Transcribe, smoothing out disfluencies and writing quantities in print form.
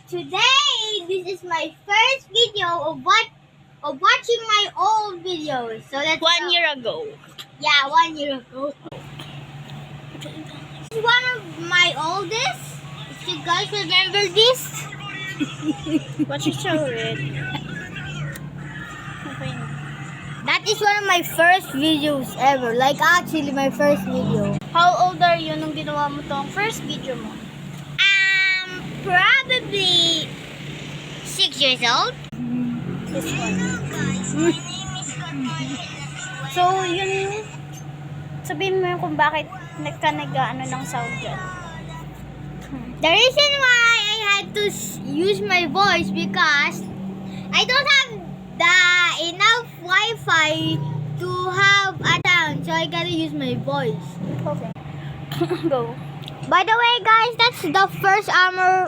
Today, this is my first video of watching my old videos. So that's 1 year ago. Yeah, 1 year ago. This is one of my oldest. If you guys remember this, What you show it? Okay. that is one of my first videos ever. Like actually, my first video. How old are you nung ginawa mo tong first video mo? Probably 6 years old. This one. So, yun, sabihin mo yun kung bakit nag-ano ng sound dyan. The reason why I had to use my voice because I don't have the enough Wi-Fi to have a sound, so I gotta use my voice. Okay. Go. By the way, guys, that's the first armor